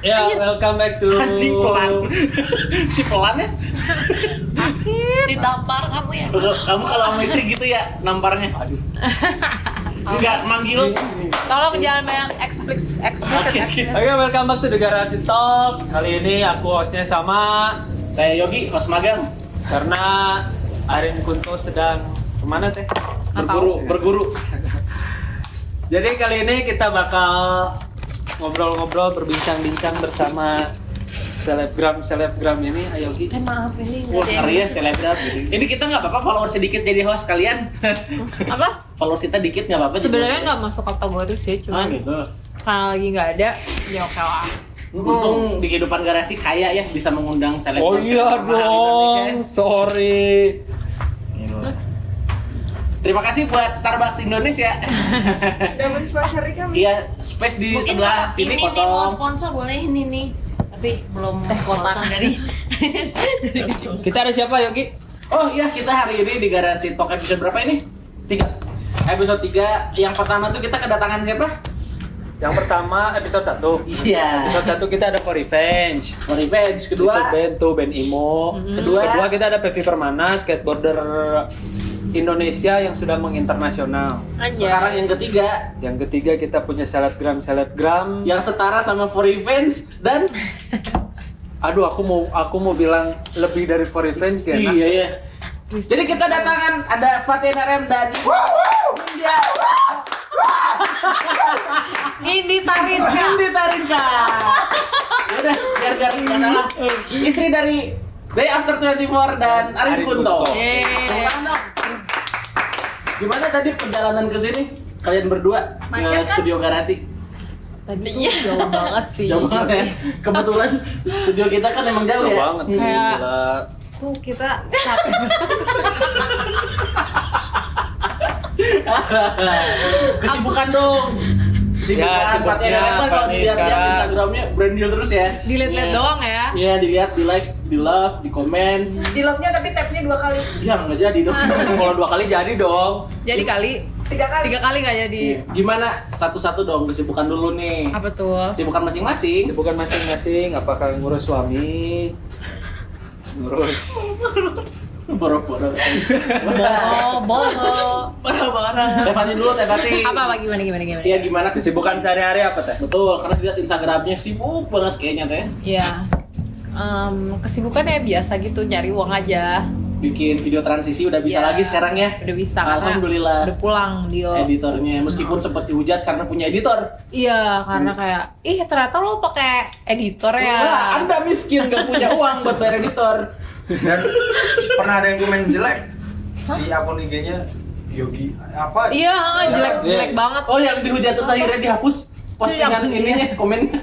Ya, welcome back to Anjing pelan. Si pelan ya? Ditampar kamu ya? Kamu kalau sama istri gitu ya namparnya? Aduh. Enggak manggil. Tolong jangan banyak explicit. Oke, welcome back to The Garasi Talk. Kali ini aku hostnya sama Saya Yogi, host magang. karena Arin Kunto sedang kemana teh? Berguru. Jadi kali ini kita bakal ngobrol-ngobrol, berbincang-bincang bersama selebgram ini. Ayo Yogi. Maaf ini Wah, ngeri ya selebgram gitu. Ini kita nggak apa-apa follower sedikit jadi host kalian. Apa? Followers kita dikit nggak apa-apa. jadi Sebenarnya host. nggak masuk kategori sih, cuma gitu. karena lagi nggak ada, ya oke lah. Untung di kehidupan garasi kaya ya bisa mengundang selebgram. Oh iya terkenal dong, Indonesia. sorry. Terima kasih buat Starbucks Indonesia. Udah mensponsori kami. Iya, space di Mungkin sebelah kalau sini ini nih mau kosong. sponsor boleh ini nih, tapi belum sponsor dari. Kita ada siapa Yogi? Oh iya, kita hari ini di Garasi Talk episode berapa ini? 3. Episode 3. Yang pertama tuh kita kedatangan siapa? Yang pertama episode 1. Iya. Episode 1 kita ada For Revenge. For Revenge. Kedua, Itu band Imo. Kedua kita ada Pevi Permana, skateboarder Indonesia yang sudah menginternasional. sekarang yang ketiga Yang ketiga kita punya selebgram yang setara sama For Revenge dan Aduh, aku mau bilang lebih dari For Revenge gak enak. iya ya. Jadi kita datangan ada Fatina Rem dan India. Ini Tarinka. Indi Tarinka. Udah, biar masalah. Istri dari Day After 24 dan Arin Arin Kunto. Kunto. Yeay. Tepuk tangan dong. Gimana tadi perjalanan ke sini? Kalian berdua Macet ke kan? studio garasi. Tadi tuh jauh banget sih. Jauh banget ya. Kebetulan studio kita kan emang jauh Jauh ya. banget. Kayak- Gila. Tuh kita capek. Kesibukan dong. Kesibukan Ya, sibuknya Fatina Rem kan kalau Fani dilihat sekarang. Instagramnya brand deal terus ya. Dilihat-lihat Iya. doang ya. Iya, dilihat, di like, di love, di komen. Di love-nya tapi tap-nya 2 kali. Ya nggak jadi dong. Kalau 2 kali jadi dong. Jadi kali 3 kali. 3 kali nggak jadi. Gimana? Satu-satu dong kesibukan dulu nih. Apa tuh? Kesibukan masing-masing. Sibukan masing-masing, apakah ngurus suami, ngurus Boro-boro. Boro. Teh Fati dulu, Teh Fati. Apa gimana? Iya gimana kesibukan sehari-hari apa teh? Betul, karena dilihat Instagramnya sibuk banget kayaknya teh. Iya. Kesibukan ya biasa gitu, nyari uang aja. Bikin video transisi udah bisa Iya. lagi sekarang ya. Udah bisa karena Alhamdulillah. udah pulang Dio. Editornya meskipun sempat dihujat karena punya editor. Iya, karena kayak ternyata lo pakai editor Wah, ya. Anda miskin gak punya uang buat bayar editor. Dan pernah ada yang komen jelek si akun IG-nya Yogi apa? Iya, jelek banget. Oh, yang dihujat terus akhirnya dihapus postingan Iya. ininya, komennya.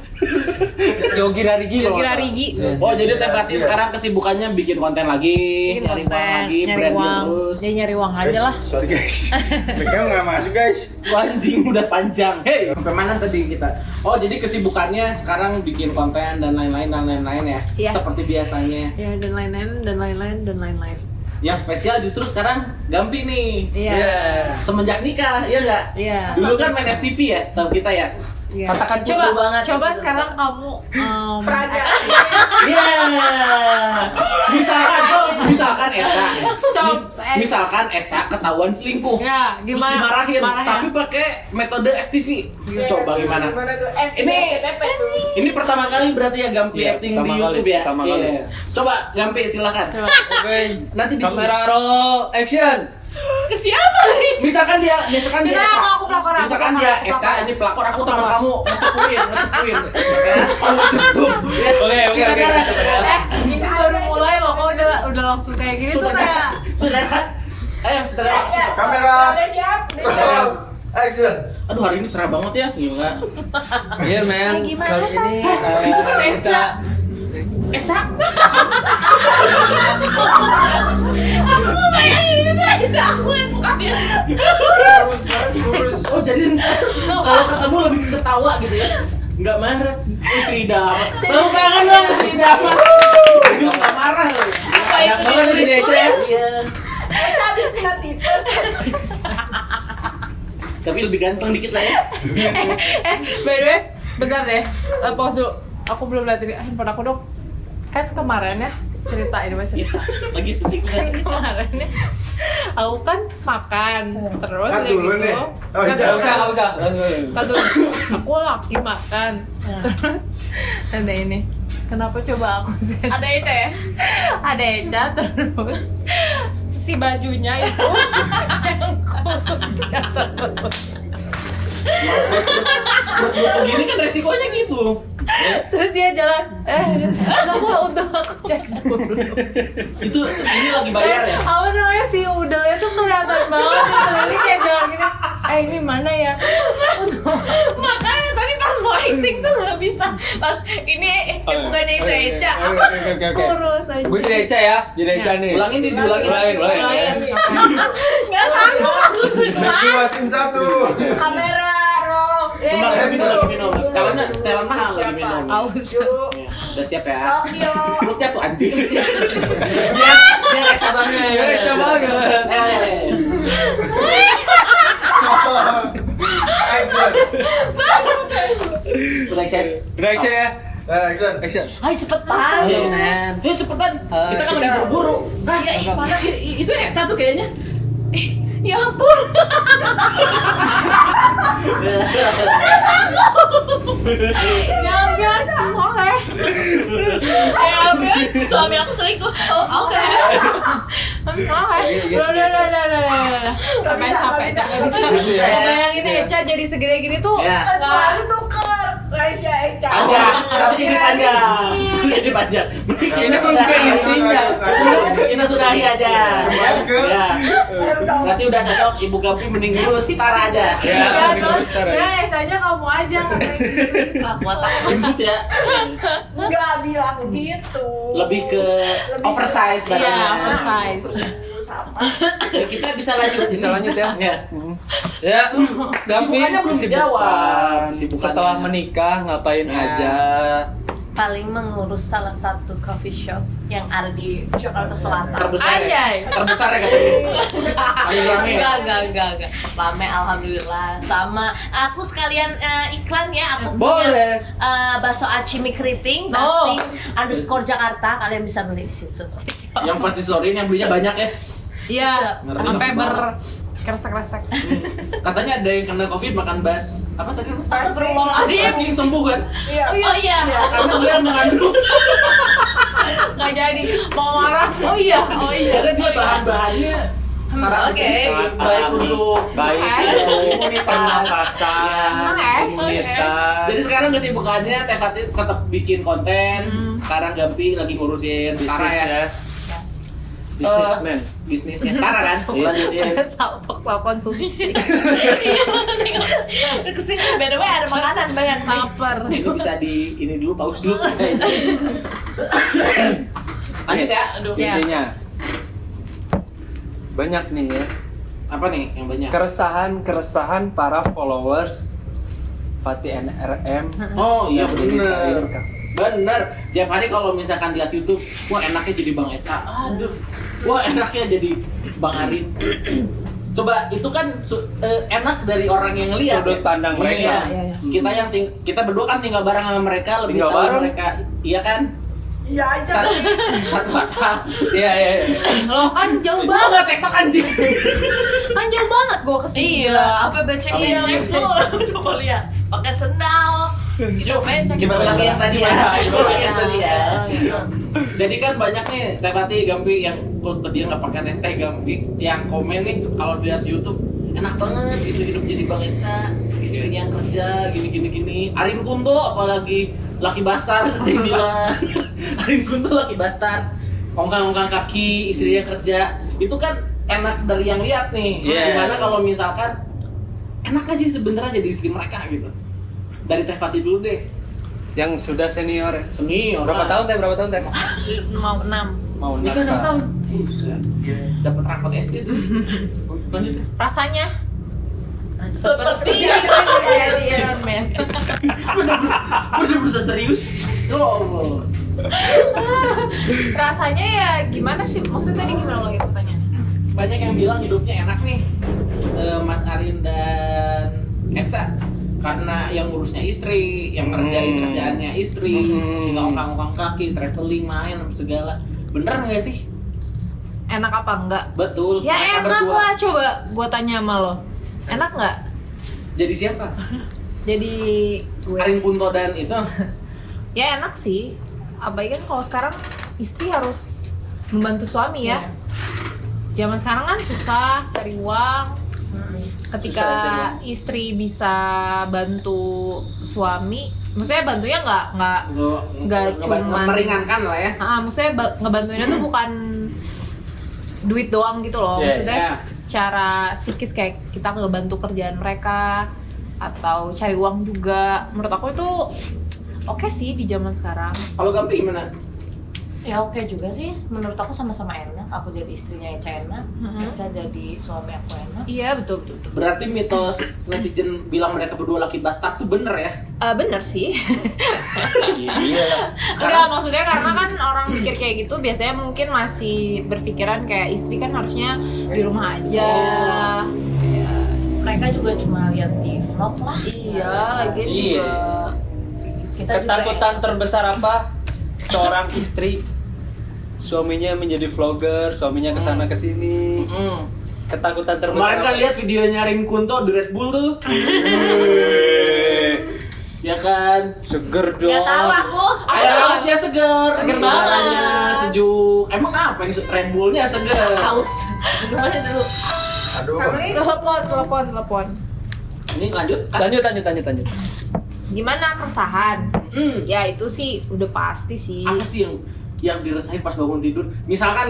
Yogi Rarigi. Yogi Rarigi. Oh, jadi Teh Fati Iya. sekarang kesibukannya bikin konten lagi, Bikin nyari uang konten, lagi, nyari brand deal uang. terus. Jadi nyari uang aja lah. Sorry guys. Mereka nggak masuk guys. Wah, anjing udah panjang. Hey, sampai mana tadi kita? Oh, jadi kesibukannya sekarang bikin konten dan lain-lain ya. Iya. Seperti biasanya. Ya dan lain-lain. Yang spesial justru sekarang Gampi nih. Iya. Semenjak nikah, iya nggak? Iya. Dulu kan main FTV ya, setahu kita ya. Iya. Katakan coba cukup banget. Coba sekarang kamu Peraga. Iya. Misalkan Eca. Misalkan Eca ketahuan selingkuh. Ya, Terus gimana? dimarahin, Marahnya? tapi pakai metode FTV. Coba gimana? Gimana tuh? Ini- CTP tuh. Ini pertama kali berarti ya Gampi Iya, acting pertama di kali, YouTube ya. pertama kali. Iya. Coba Gampi silakan. Coba. Oke. Nanti di Kamera roll action. Ke siapa nih? Misalkan dia Kita Eca. mau aku pelakor, aku Misalkan pelakor, dia aku Eca, pelakor. ini pelakor, aku teman kamu, ngecepuin. Oke. Ini baru mulai loh, kok udah langsung kayak gini tuh kayak Sudah. Ayo, sudah. Ya, Kamera. Udah siap. Roll. Action. Aduh, hari ini cerah banget ya. Gila. Iya men. Gimana, Kali ini Eca. Eca. aku bayangin itu tuh aja aku yang mukanya. Oh, jadi kalau ketemu lebih ke ketawa gitu ya. Enggak marah. Sri Dama. Tepuk tangan dong Sri Dama. Ini enggak marah loh. Apa enak itu banget dia? ini Eca ya. Iya. Habis kena tipes. Tapi lebih ganteng dikit lah ya. By the way, bentar deh. Pause dulu. aku belum lihat ini handphone aku dong. Kan kemarin ya cerita ini mas cerita. Lagi syuting Kan kemarin ya aku kan makan terus Kan kayak dulu gitu. nih. Oh, Kan jangan. Nggak usah. kan tuh, aku laki makan. Terus ada ini. Kenapa coba aku Ada Eca ya? ada Eca terus si bajunya itu yang kurang di atas perut. Perut gini kan resikonya gitu. Terus dia jalan, kamu untuk aku cek dulu. Itu ini lagi bayar ya. Apa namanya si udelnya tuh kelihatan banget di kayak jalan gini. Ini mana ya? Makanya tadi pas mau acting tuh nggak bisa. Pas ini bukannya itu Eca. Oke. Kurus aja. Gue jadi Eca ya, jadi Eca nih. Ulangin nih, diulangin. Ulangin. Nggak sanggup aku Dua sim satu. kamera Rom. Kembali bisa lagi minum. Karena Telan mahal lagi minum. Aus. Ya, udah siap ya. Tokyo. Perutnya tuh anjing. Dia Eca banget. Dia Eca banget. Action. Udah action. Reaction ya. Action. Action. Ayo cepetan. Ayo, men. Ayo cepetan. Kita kan lagi buru-buru. Ya, panas. Itu Eca tuh kayaknya. Ya ampun. Jangan, oke. Ya ampun. Suami aku selingkuh. Oh, oke. Udah. Capek, nggak bisa. Bayangin Eca jadi segede gini tuh. Ya. Kecuali tuker Raisya Eca. Panjang, tapi ini panjang. Ini panjang. Ini bukan intinya. Kita sudahi aja. Kembali ke. Ya. Berarti udah cocok Ibu Gapi mending dulu star aja. Ya, ini terus tar. Nah, Ecanya kamu aja. Aku otak lembut ya. Nggak bilang gitu. Lebih ke oversize Iya, barangnya. oversize. Sama. Ya, kita bisa lanjut. Bisa lanjut ya. Ya. Ya, Kesibukannya belum dijawab. Kesibukannya. Setelah menikah ngapain Ya. aja? Paling mengurus salah satu coffee shop yang ada di Jakarta Selatan. Terbesar. Anjay. Terbesar ya katanya. Paling rame. Enggak. Rame alhamdulillah. Sama aku sekalian iklan ya. Aku Boleh. punya bakso aci mie keriting, Oh. _ Jakarta. Kalian bisa beli di situ. Yang pasti sorry yang belinya banyak ya. Iya, Ngeri sampai banget. kresek-kresek. Katanya ada yang kena covid makan bas. Apa tadi? Astagfirullahaladzim. Basking sembuh kan? Oh iya. Karena dia mengandung. Nggak jadi, mau marah. Oh iya. Karena dia bahan-bahannya syarat Oke. baik untuk baik untuk pernafasan, imunitas. Jadi sekarang kesibukannya Teh Fatih tetap bikin konten. Sekarang Gampi lagi ngurusin Stara bisnis ya. ya. Businessman. Bisnisnya Stara kan? Lanjutin. Salpok konsumsi. Kesini by the way ada makanan banyak Lapar. Itu bisa di ini dulu pause dulu. Lanjut ya. Aduh. Ya. Intinya banyak nih ya Apa nih yang banyak? keresahan para followers Fatih NRM. Oh iya yang jadi bener. teringat. Bener. Tiap hari kalau misalkan lihat YouTube, wah enaknya jadi Bang Eca. Aduh. Wah enaknya jadi Bang Arin. Coba itu kan enak dari orang yang lihat. Sudut pandang mereka. Iya. Kita yang kita berdua kan tinggal bareng sama mereka, lebih Tinggal tahu bareng. mereka. Iya kan? Iya aja. Satu atap. Iya. Lo kan jauh Banget banget. tektok anjing. Kan jauh banget gua kesini. Iya, apa becek Iya, itu? Coba lihat. Pakai sendal. Cobain sakit. Kita ulangi yang tadi ya. Kita ulangi yang tadi ya. Gitu. Jadi kan banyak nih Teh Fatih, Gampi yang dia nggak pakai teh Gampi yang komen nih kalau lihat YouTube enak banget gitu hidup jadi Bang Eca, istrinya yang kerja gini. Arin Kunto apalagi laki bastard dia bilang. Arin Kunto laki bastard, ongkang kaki, istrinya kerja. Itu kan enak dari yang lihat nih. Yeah. Gimana kalau misalkan enak aja sebenarnya jadi istri mereka gitu. Dari Teh Fatih dulu deh. Yang sudah senior ya. Senior. Berapa tahun teh? Mau 6. Mau Nikah 6 tahun. Buset, gila. Dapat rapot SD tuh. Lanjut. Rasanya Seperti di Iron Man. Udah berusaha serius. Ya Allah. Rasanya ya gimana sih? Maksudnya tadi gimana lagi pertanyaannya? Banyak yang bilang hidupnya enak nih. Mas Arin dan Eca. karena yang ngurusnya istri, yang ngerjain kerjaannya istri, tinggal ongkang-ongkang kaki, traveling, main, segala. Bener nggak sih? Enak apa enggak? Betul. Ya mereka enak berdua. lah, coba gue tanya sama lo. Enak nggak? Jadi siapa? Jadi gue. Arin Punto dan itu. Ya enak sih. Apalagi kan kalau sekarang istri harus membantu suami ya. Zaman sekarang kan susah cari uang. Ketika Susah cari uang. istri bisa bantu suami, maksudnya bantunya nggak cuman meringankan lah ya. Maksudnya ngebantuinnya tuh bukan duit doang gitu loh. Yeah. Maksudnya Yeah. secara psikis kayak kita ngebantu kerjaan mereka atau cari uang juga. Menurut aku itu oke sih di zaman sekarang. Kalau Gampi gimana? Ya oke juga sih, menurut aku sama-sama enak. Aku jadi istrinya Eca enak, Eca jadi suami aku enak. Iya betul. Berarti mitos netizen bilang mereka berdua laki bastard tuh bener ya? Bener sih. Iya. Enggak, maksudnya karena kan orang mikir kayak gitu biasanya mungkin masih berpikiran kayak istri kan harusnya di rumah aja. Kayak, Mereka juga cuma lihat di vlog lah. iya, lagi Iya. juga. Kita Ketakutan terbesar apa seorang istri suaminya menjadi vlogger, suaminya kesana kesini. Ketakutan Kemarin terbesar kan lihat videonya Arin Kunto di Red Bull tuh. Ya kan? seger dong. Gak tahu aku. Air lautnya seger. Seger banget. Udaranya sejuk. Emang apa yang Red Bullnya seger? Haus. Gimana dulu? Aduh. Telepon. Ini lanjut kan? Lanjut. Gimana keresahan? Hmm. Ya itu sih udah pasti sih. Apa sih yang dirasain pas bangun tidur? Misalkan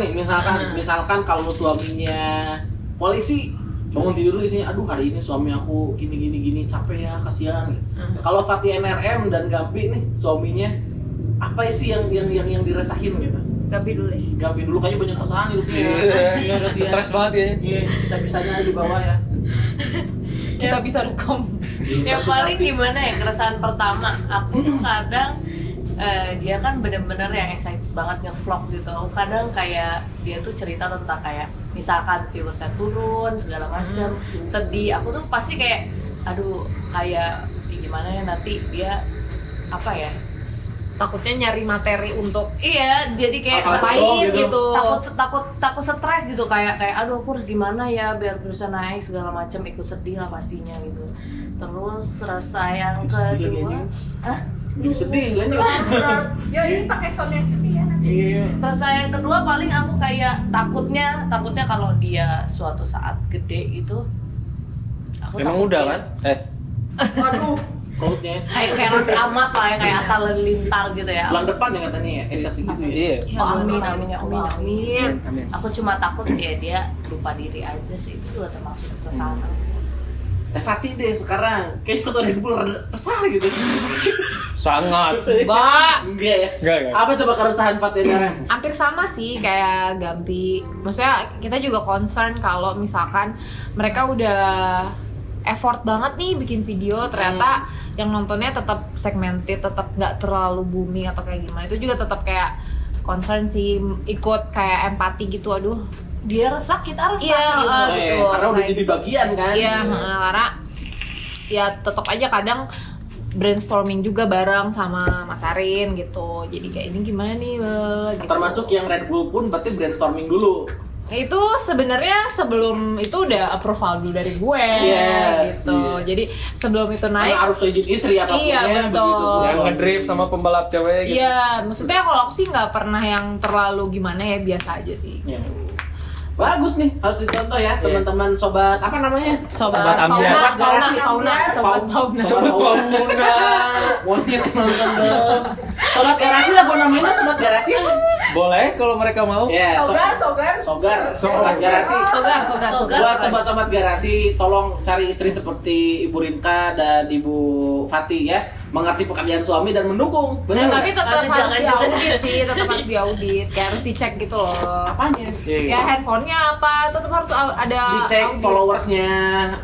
kalau suaminya polisi, bangun tidur isinya, aduh hari ini suami aku gini capek ya, kasihan. Kalau Fatih NRM dan Gampi nih suaminya, apa sih yang dirasain gitu? Gapi dulu deh. Gampi dulu kayaknya banyak keresahan hidupnya. Iya, kasihan. stres banget ya. Iya, kita bisanya di bawah ya. Kita bisa.com. Yang paling gimana ya, keresahan pertama aku tuh kadang dia kan bener-bener yang excited banget nge-vlog gitu. Aku kadang kayak dia tuh cerita tentang kayak misalkan viewersnya turun segala macem, sedih. Aku tuh pasti kayak aduh kayak gimana ya nanti dia apa ya, Takutnya nyari materi untuk iya jadi kayak ngapain gitu. takut stres gitu kayak aduh aku harus gimana ya biar viewsnya naik segala macam, ikut sedih lah pastinya gitu. Terus rasa yang kedua Aduh sedih lanjut. ya ini pakai sound yang sedih ya nanti. Iya. Rasa yang kedua paling aku kayak takutnya kalau dia suatu saat gede gitu, aku Emang takut udah dia- kan? waduh Perutnya. kayak Raffi Ahmad lah ya, kayak asal lintar gitu ya. Bulan depan ya katanya ya, Eca segitu ya. Iya. Oh, amin ya Allah. Amin. Aku cuma takut ya dia lupa diri aja sih, itu juga termasuk keresahan. Teh Fatih deh sekarang, kayaknya ketua Red Bull rada kesal gitu. Sangat. Enggak. Enggak ya? Enggak. Apa coba keresahan Fatih NRM? Hampir sama sih kayak Gampi. Maksudnya kita juga concern kalau misalkan mereka udah effort banget nih bikin video, ternyata yang nontonnya tetap segmented, tetap nggak terlalu booming atau kayak gimana. Itu juga tetap kayak concern sih, ikut kayak empati gitu. Aduh, Dia resah, kita resah iya gitu. gitu. Karena udah Kayak jadi bagian kan. Iya, karena ya tetap aja kadang brainstorming juga bareng sama Mas Arin gitu. Jadi kayak ini gimana nih, gitu. Termasuk yang Red Bull pun berarti brainstorming dulu. Itu sebenarnya sebelum itu udah approval dulu dari gue Iya, gitu. iya. Jadi sebelum itu naik, Karena harus izin istri apapun Iya, ya, betul. Yang ngedrift sama pembalap cewek gitu. iya, maksudnya kalau aku sih nggak pernah yang terlalu gimana ya, biasa aja sih. Iya. Bagus nih, harus dicontoh ya teman-teman sobat apa namanya? Sobat Ambiar. Fauna, Garasi. Sobat Fauna. Sobat Fauna. Wajib nonton dong. Sobat Garasi lah gua namainnya Sobat Garasi. Boleh kalau mereka mau. Ya, Sobat Garasi. Sogar. Buat sobat-sobat Garasi, tolong cari istri seperti Ibu Rinka dan Ibu Fatih ya, mengerti pekerjaan suami dan mendukung. Nah, Benar. tapi tetap Ada harus jangan juga. diaudit sih, tetap harus diaudit, kayak harus dicek gitu loh. Apanya? Ya handphonenya apa, tetap harus ada Dicek audit. followersnya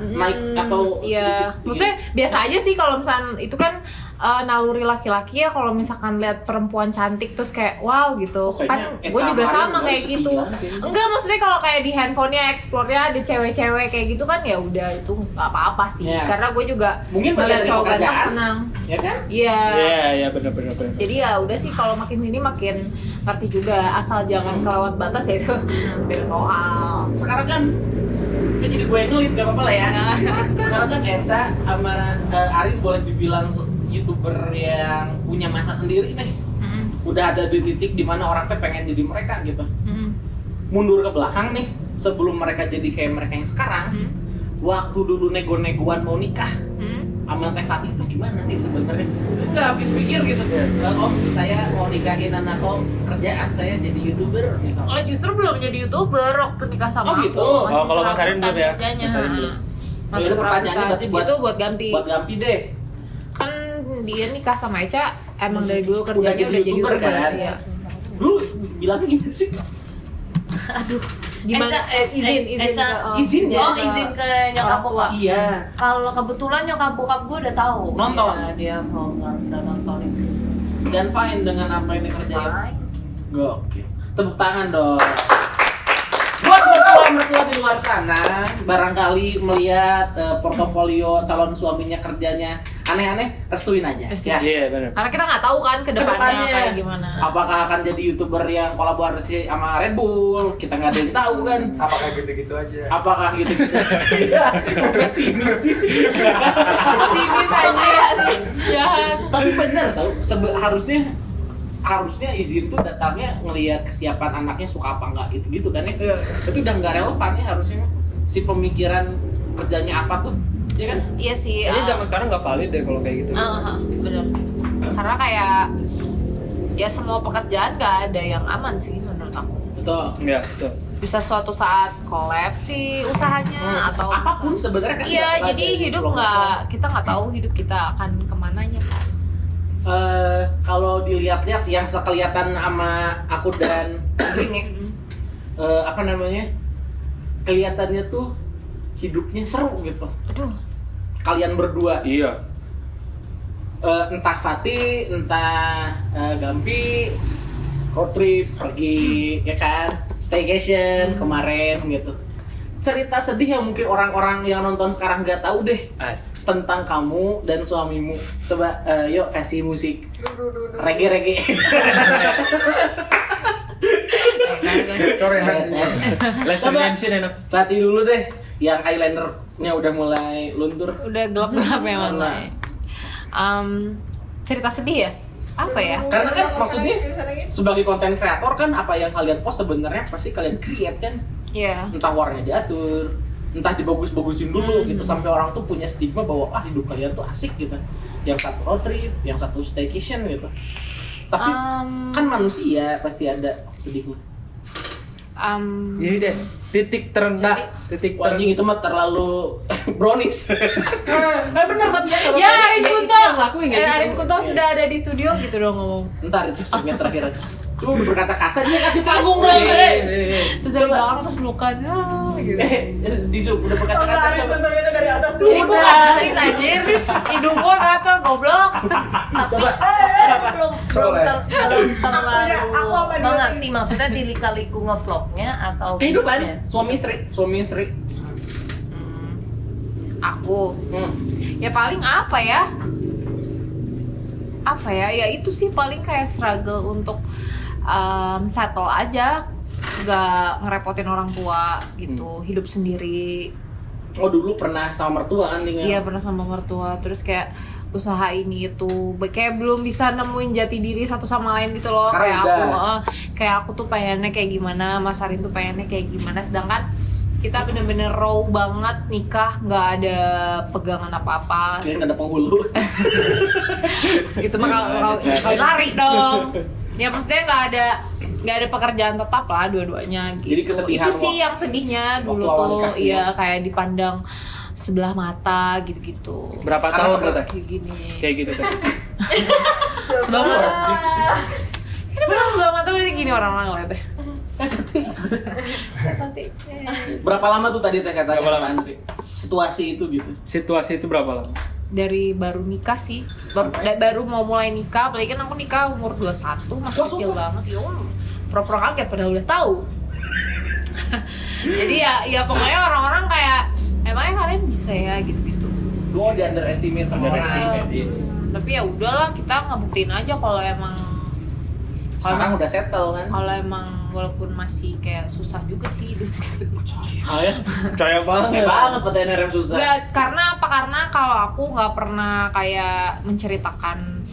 naik atau Iya, sedikit. maksudnya biasa aja sih kalau misalnya itu kan naluri laki-laki ya kalau misalkan lihat perempuan cantik terus kayak wow gitu. Kan kayaknya gue juga Eca sama Amarin kayak baru gitu. sepian kayaknya. Enggak, maksudnya kalau kayak di handphonenya explore-nya ada cewek-cewek kayak gitu kan ya udah itu nggak apa-apa sih. Iya. Karena gue juga Mungkin bagian ngeliat dari cowok ganteng pekerjaan. senang. Ya kan? Iya. Iya benar. Jadi ya udah sih kalau makin sini makin ngerti juga asal jangan kelewat batas ya itu beda soal. Sekarang kan jadi gue yang ngelit, gak apa-apa lah ya. Sekarang kan Eca sama Arin boleh dibilang YouTuber yang punya masa sendiri nih. Udah ada di titik dimana orang tuh pengen jadi mereka gitu. Mundur ke belakang nih, sebelum mereka jadi kayak mereka yang sekarang. Waktu dulu nego-negoan mau nikah sama Teh Fatih itu gimana sih sebenarnya? Nggak habis pikir gitu. Om, saya mau nikahin anak om, kerjaan saya jadi YouTuber misalnya. Oh justru belum jadi YouTuber waktu nikah sama Oh, gitu. aku. Masih Kalau Mas Arin serabutan belum ya? kerjanya. Mas Arin belum. Masih Jadi pertanyaannya serabutan. berarti buat- itu buat Gampi. Buat Gampi deh. Kan dia nikah sama Eca emang dari dulu Udah kerjanya jadi udah jadi YouTuber, YouTuber kan? Iya. Dulu bilangnya gimana sih? Gimana? Izin Izin ya? Oh, izin ke nyokap Orang tua. bokap. Iya. Kalau kebetulan nyokap bokap gue udah tahu. Nonton? Iya, dia vlogger udah nonton itu. Dan fine dengan apa yang dikerjain. Fine. Gokil. Tepuk tangan dong. Buat mertua di luar sana, barangkali melihat portofolio calon suaminya kerjanya aneh-aneh, restuin aja. Restuin. Ya. Iya benar. Karena kita nggak tahu kan ke depannya kayak gimana. Apakah akan jadi YouTuber yang kolaborasi sama Red Bull? Kita nggak ada yang tahu kan. Apakah gitu-gitu aja? Apakah gitu-gitu? Sini sih. Sini saja ya. Jahat. Tapi benar tau, harusnya izin tuh datangnya ngelihat kesiapan anaknya suka apa enggak gitu kan ya. Itu udah nggak relevan ya harusnya. Si pemikiran kerjanya apa tuh, ya kan? Iya sih. Ini zaman sekarang nggak valid deh kalau kayak gitu. Bener. Karena kayak ya semua pekerjaan nggak ada yang aman sih menurut aku. Betul. Iya betul. Bisa suatu saat collab sih usahanya atau apapun sebenarnya kan. Iya, nggak jadi ada hidup vlog kita nggak tahu hidup kita akan kemananya kan. Kalau dilihat-lihat yang sekelihatan sama aku dan Ring apa namanya, kelihatannya tuh hidupnya seru gitu. Aduh. Kalian berdua, Iya. entah Fatih, entah Gampi, road trip pergi ya kan, staycation kemarin gitu. Cerita sedih yang mungkin orang-orang yang nonton sekarang nggak tahu deh tentang kamu dan suamimu. Coba yuk kasih musik reggae. Les Coba. MC enak. Fatih dulu deh, yang eyelinernya udah mulai luntur. Udah gelap-gelap memang. Cerita sedih ya? Apa ya? Karena kan maksudnya sebagai konten kreator kan apa yang kalian post sebenarnya pasti kalian create kan. Iya. Entah warnanya diatur, entah dibagus-bagusin dulu gitu sampai orang tuh punya stigma bahwa hidup kalian tuh asik gitu. Yang satu road trip, yang satu staycation gitu. Tapi kan manusia pasti ada sedihnya. Ini deh titik terendah, titik Wah, anjing itu mah terlalu brownies. Bener tapi ya. Ya, Arin Kunto. lakuin kayak gitu. Arin Kunto sudah ada di studio gitu dong ngomong. Ntar itu segmen terakhir aja. Lu udah berkaca-kaca dia kasih panggung dong. Terus dari belakang terus pelukan. Gitu. Di Zoom udah berkaca-kaca coba. Ini bukan Aris anjir. Hidung gua apa goblok. Coba. belum terlalu mengerti maksudnya di lika-liku ngevlognya atau Kehidupan suami istri. Aku ya paling apa ya ya itu sih paling kayak struggle untuk settle aja, nggak ngerepotin orang tua gitu, hidup sendiri. Oh dulu pernah sama mertua kan tinggal. Iya pernah sama mertua, terus kayak usaha ini itu kayak belum bisa nemuin jati diri satu sama lain gitu loh. Sekarang Kayak aku tuh pengennya kayak gimana, Mas Arin tuh pengennya kayak gimana, sedangkan kita bener-bener raw banget nikah, nggak ada pegangan apa-apa. Kayaknya nggak ada penghulu. Itu mah kalau lari dong. Ya maksudnya nggak ada pekerjaan tetap lah dua-duanya gitu. Jadi kesedihan Itu sih yang sedihnya dulu waktu awal tuh, nikah, iya kayak dipandang sebelah mata gitu-gitu. Berapa Karena tahun apa? tuh Teh? Kayak gini. Kayak gitu kan. Sebelah mata. Kenapa sebelah mata udah gini orang-orang ngeliat deh. Berapa lama tuh tadi Teh katanya? Berapa lama? Situasi itu gitu. Situasi itu berapa lama? dari baru nikah sih. Baru mau mulai nikah, apalagi kan aku nikah umur 21, masih kecil banget. Ya pura-pura kaget padahal udah tahu. Jadi ya pokoknya orang-orang kayak emangnya kalian bisa ya gitu-gitu. Lu di underestimate sama orang. Tapi ya udahlah, kita ngebuktiin aja kalau emang Sekarang udah settle kan. kalau emang walaupun masih kayak susah juga sih hidup gitu. Percaya banget. Percaya banget PTNR yang susah. Nggak, karena apa? Karena kalau aku nggak pernah kayak menceritakan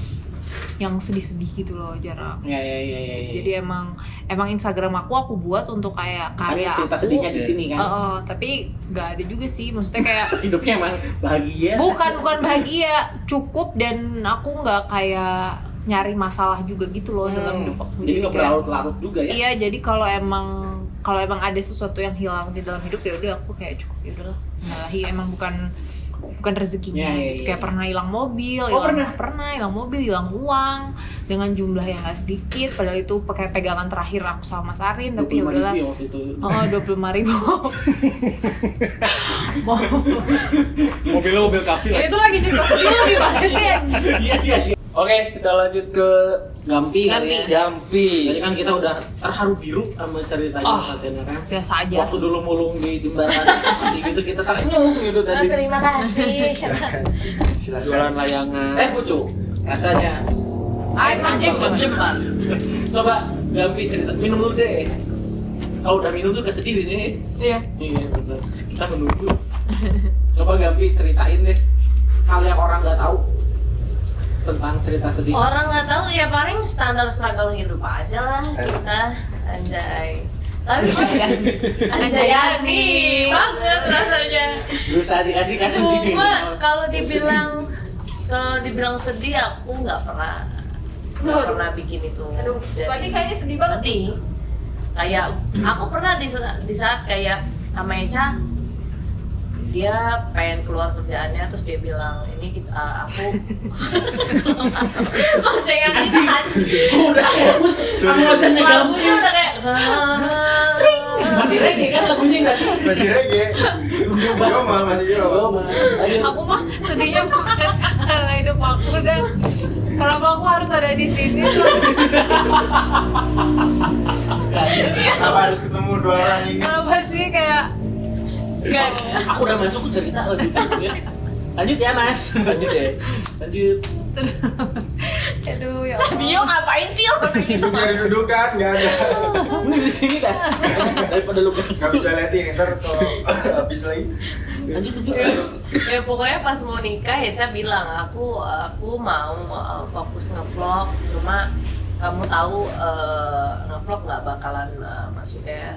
yang sedih-sedih gitu loh, jarang. Iya. Jadi emang Instagram aku buat untuk kayak karya cerita aku. sedihnya di sini kan. Tapi nggak ada juga sih, maksudnya kayak Hidupnya emang bahagia. bukan bahagia, cukup, dan aku nggak kayak nyari masalah juga gitu loh dalam hidup aku. Jadi nggak kayak- berlarut-larut juga ya. Iya, jadi kalau emang ada sesuatu yang hilang di dalam hidup ya udah aku kayak cukup, ya udahlah, menalahi, emang bukan rezekinya gitu. Kayak pernah hilang mobil, pernah hilang mobil, hilang uang dengan jumlah yang nggak sedikit, padahal itu pakai pegangan terakhir aku sama Mas Arin, tapi ya udahlah. 25.000. Mobil kasih lah. Itu lagi cerita sedih lebih banget sih. Iya. Oke, kita lanjut ke Gampi kali ya. Jampi. Tadi kan kita udah terharu biru sama ceritanya PTNR. Biasa aja. Waktu dulu mulung di jembatan gitu kita terenyuh gitu tadi. Terima kasih. Jualan layangan. Pucu, rasanya. Macem. Coba Gampi cerita, minum dulu deh. Kalau udah minum tuh kesedih di sini. Iya. Iya betul. Kita menunggu. Coba Gampi ceritain deh hal yang orang nggak tahu tentang cerita sedih. Orang nggak tahu ya, paling standar struggle hidup aja lah kita. Anjay. Tapi anjayani banget rasanya. Berusaha dikasih Cuma kalau dibilang sedih, aku nggak pernah bikin itu. berarti kayaknya sedih banget. Sedih. Kayak aku pernah di saat kayak sama Eca, dia pengen keluar kerjaannya, terus dia bilang ini aku udah fokus sama wajahnya Gampi. lagunya udah kayak Masih reggae kan lagunya nggak? Masih reggae. Masih Yoma. Aku mah sedihnya bukan karena hidup aku, dan kenapa aku harus ada di sini. Kenapa harus ketemu dua orang ini? Kenapa sih kayak Aku udah masuk ke cerita lebih ya. Lanjut ya Mas. Lanjut ya. Lanjut. aduh ya Bio ngapain sih? Itu nyari dudukan, nggak ada. Ini di sini dah. Daripada lu Nggak bisa lihat ini, ntar kalau habis lagi. lanjut. Ya pokoknya pas mau nikah Eca bilang aku mau fokus ngevlog, cuma kamu tahu ngevlog nggak bakalan maksudnya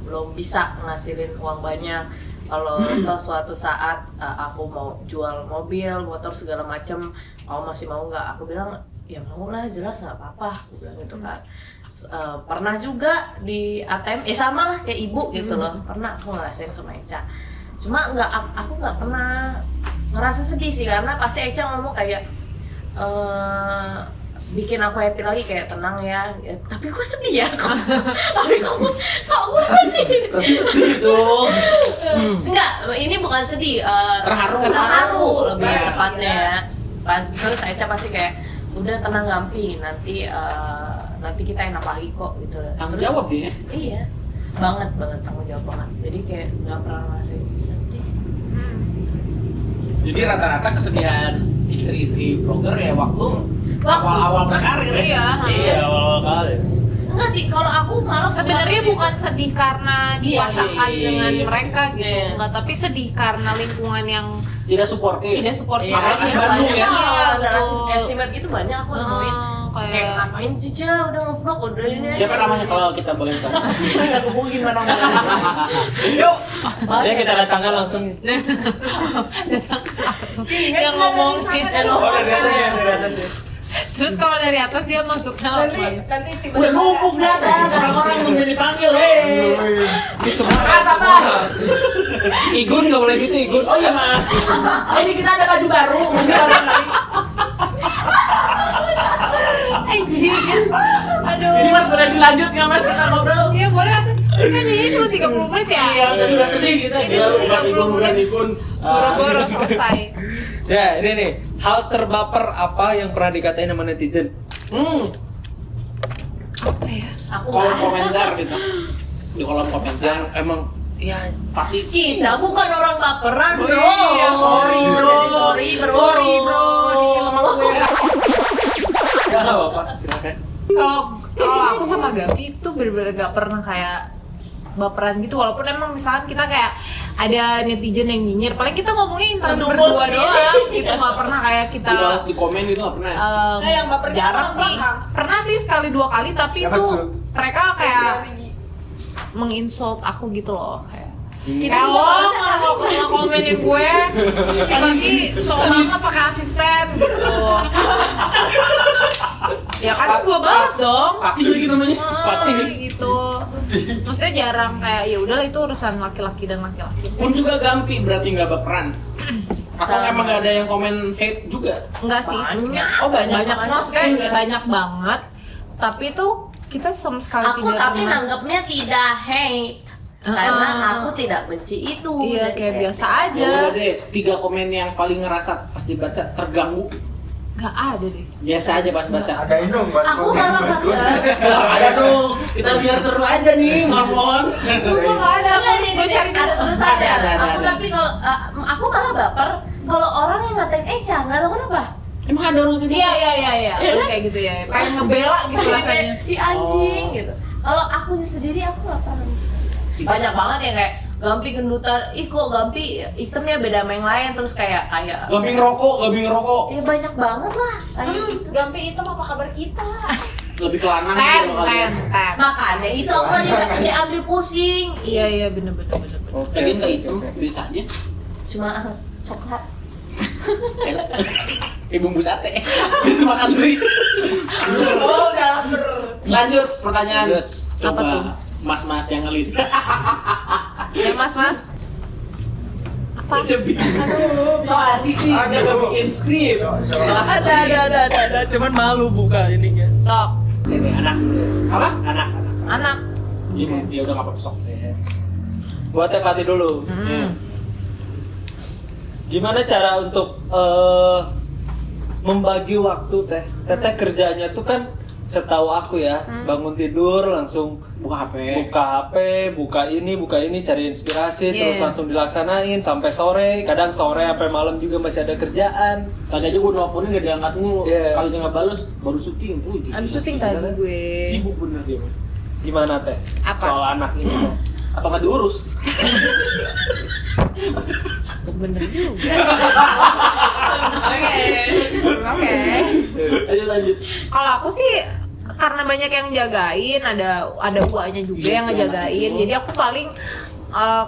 belum bisa ngasilin uang banyak. Kalau toh suatu saat aku mau jual mobil, motor segala macem, kamu masih mau nggak? Aku bilang ya mau lah, jelas nggak apa-apa. Aku bilang gitu kan. Pernah juga di ATM, sama lah kayak ibu gitu loh. Pernah aku ngerasain sama Eca. Cuma aku nggak pernah ngerasa sedih sih, karena pasti Eca ngomong kayak bikin aku happy lagi, kayak tenang ya, tapi gue sedih ya kok. Tapi kok gue sedih. Sedih dong. Enggak, ini bukan sedih, Terharu. lebih tepatnya ya. Pas terus Eca pasti kayak udah tenang Gampi, nanti kita enak lagi kok gitu. Tanggung Terus, jawab dia. Iya, banget tanggung jawab banget. Jadi kayak nggak pernah ngerasain sedih sih. Jadi rata-rata kesedihan istri-istri vlogger ya waktu awal berkarir. Iya. Awal kali. Enggak sih, kalau aku malah sebenarnya bukan sedih karena dipasangkan Iya. dengan mereka gitu, Iya. enggak, tapi sedih karena lingkungan yang Tidak suportif. tidak supportif Iya, aja. Bandung banyak ya? ada betul. estimate gitu banyak aku nemuin. Kayak kayak ngapain sih Ca, udah ngevlog, udah ini aja. Siapa namanya kalau kita boleh tahu? Kita hubungin mana Ya kita datangkan langsung. yang ngomongin Dari atas ya. terus kalau dari atas dia masuknya Nanti tiba-tiba Udah numpuk di atas, orang-orang nungguin dipanggil. Di semua. Igun nggak boleh gitu, Igun. Oh iya maaf. Ini kita ada baju baru, mungkin orang lain. aduh Ini Mas boleh dilanjut nggak Mas kita ngobrol? iya boleh kan ini cuma 30 menit ya Iya, tadi udah sedih kita. Gila, bukan ikun. boro-boro selesai Ya, ini nih, hal terbaper apa yang pernah dikatain sama netizen? Apa ya? Aku Kolom nggak- komentar gitu. Di kolom komentar. Yang emang ya Fatih. Kita bukan orang baperan, bro. Iya, sorry, bro. Sorry, bro. Sorry, bro. Diem gue. ya nggak apa-apa, silakan. Kalau aku sama Gapi itu bener-bener gak pernah kayak baperan gitu, walaupun emang misalkan kita kayak ada netizen yang nyinyir, paling kita ngomongnya intan Aduh, berdua sendiri. doang gitu, gak pernah kayak kita Dibalas di komen gitu nggak pernah. yang bapernya jarang orang sih, belakang. pernah sih sekali 2 kali, tapi Siapa itu tuh? mereka kayak menginsult aku gitu loh, kayak Kita kayak juga lo balasnya ngomenin gue pagi sok banget pakai asisten gitu. Ya kan gue balas dong. Fatih lagi namanya. Fatih. Gitu. Maksudnya jarang kayak ya udahlah itu urusan laki-laki dan laki-laki. Pun juga Gampi berarti nggak baperan. Atau emang nggak ada yang komen hate juga? Enggak sih. Banyak. Oh banyak. Maksudnya banyak banget. Tapi tuh kita sama sekali Aku tidak tapi pernah. nanggapnya tidak hate. Karena aku tidak benci itu. Iya Jadi kayak biasa Ya aja. udah deh, 3 komen yang paling ngerasa pas dibaca terganggu. Gak ada deh. Biasa aja pas baca. Adain dong buat Aku komen malah buat kasih. gue. Ada dong, kita biar seru aja nih, mohon. Gak ada. Gue cari ada tulisannya. Ada. Aku tapi kalau aku malah baper kalau orang yang ngatain Eca, nggak tahu kenapa. Emang ada orang tadi? Iya. Iya kan? Kayak gitu ya. Kayak ngebela gitu rasanya. Di anjing gitu. Kalau akunya sendiri aku nggak pernah. Banyak banget ya kayak Gampi gendutan, ih kok Gampi itemnya beda sama yang lain, terus kayak Gampi ngerokok. ya banyak banget lah kayak gitu. Gampi hitam apa kabar kita? Lebih ke lanang Ten. gitu loh kalian. Makanya itu aku kan diambil pusing. Iya bener. Lagian nggak hitam, biasa aja. Cuma coklat. Bumbu sate. Itu makan duit. Oh, udah lapar. Lanjut pertanyaan. Lanjut. Coba Apa tuh? mas-mas yang ngelit. Ya mas. Udah bikin. So asik sih, dia nggak bikin skrip. So asik. Ada. Cuman malu buka ininya. Sok. Ini anak. Apa? Anak. Ya udah nggak apa-apa sok. Buat Teh Fatih dulu. Gimana cara untuk membagi waktu Teh? Teteh kerjanya tuh kan setahu aku ya, bangun tidur langsung Buka HP. buka ini, cari inspirasi, terus Iya. langsung dilaksanain sampai sore. Kadang sore sampai malam juga masih ada kerjaan. Tadi aja gue nelfonin gak diangkat mulu. Iya. Sekalinya nggak balas, baru syuting. Abis syuting tadi gue. Sibuk bener dia mah. Gimana Teh? Apa? Soal anak ini Teh. Atau nggak diurus? Bener juga. Oke. Lanjut. Kalau aku sih karena banyak yang jagain, ada uanya juga yang ngejagain. Jadi aku paling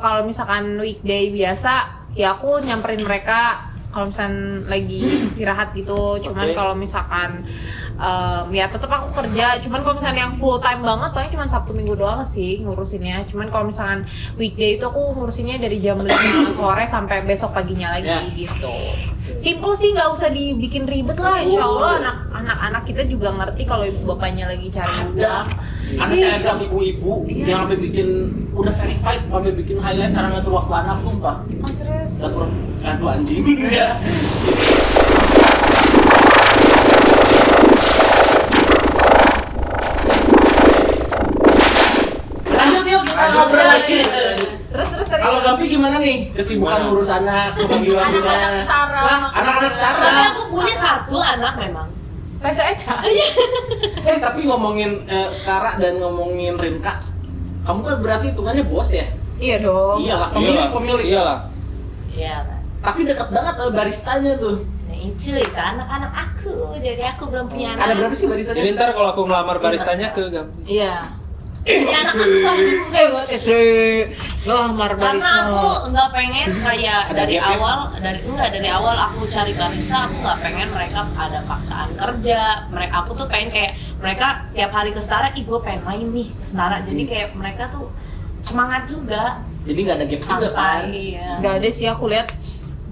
kalau misalkan weekday biasa ya aku nyamperin mereka kalau misalkan lagi istirahat gitu. Cuman Oke. kalau misalkan ya tetap aku kerja. Cuman kalau misalkan yang full time banget paling cuma Sabtu Minggu doang sih ngurusinnya. Cuman kalau misalkan weekday itu aku ngurusinnya dari jam 5 sore sampai besok paginya lagi Ya. gitu. Simple sih, nggak usah dibikin ribet lah. Insya Allah anak-anak kita juga ngerti kalau ibu bapaknya lagi cari uang. Ada selebgram ibu-ibu Iya. yang sampai bikin udah verified, sampai bikin highlight cara ngatur waktu anak, sumpah. Oh serius? Ngatur aduh anjing. Ya. Lanjut yuk kita ngobrol lagi. Terus tadi Kalau Gapi gimana nih? Kesibukan Gimana? ngurus anak, kebagi waktunya. Anak-anak setara. Anak-anak Tapi setara. aku punya 1 anak memang. Reza Eca. Tapi ngomongin setara dan ngomongin Rinka, kamu kan berarti hitungannya bos ya? Iya dong. Iyalah, pemilik. Iyalah. Iya kan. Tapi deket banget sama baristanya tuh. Nah itu anak-anak aku, jadi aku belum punya anak. Ada berapa sih baristanya? Jadi ntar kalau aku ngelamar baristanya ke Gampi. Iya. Jadi anak aku Gue istri ngelamar karena barista. aku nggak pengen kayak Ada dari gap-nya? awal dari awal aku cari barista, aku nggak pengen mereka ada paksaan kerja. Aku tuh pengen kayak mereka tiap hari ke Setara, ih gue pengen main nih ke Setara. Jadi kayak mereka tuh semangat juga. Jadi nggak ada gap juga kan? Santai, iya. Gak ada sih, aku lihat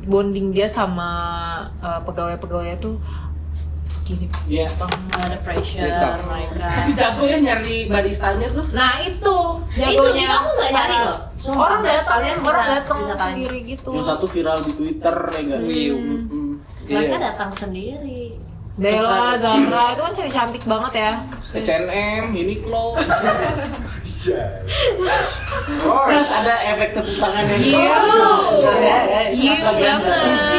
bonding dia sama pegawai-pegawai tuh gini. Iya. Nggak ada pressure Mantap. mereka. Tapi jago ya nyari baristanya tuh. Nah itu Itu aku nggak nyari loh. Sumpah. Orang datang, Kalian orang bisa- datang bisa tanya. sendiri gitu. Yang satu viral di Twitter ya nggak? Iya. Mereka Iya. datang sendiri. Bella, Zara itu kan cantik banget ya. H&M, Uniqlo. Bisa. Terus ada efek tepuk tangannya. Iya. Iya Iya. banget.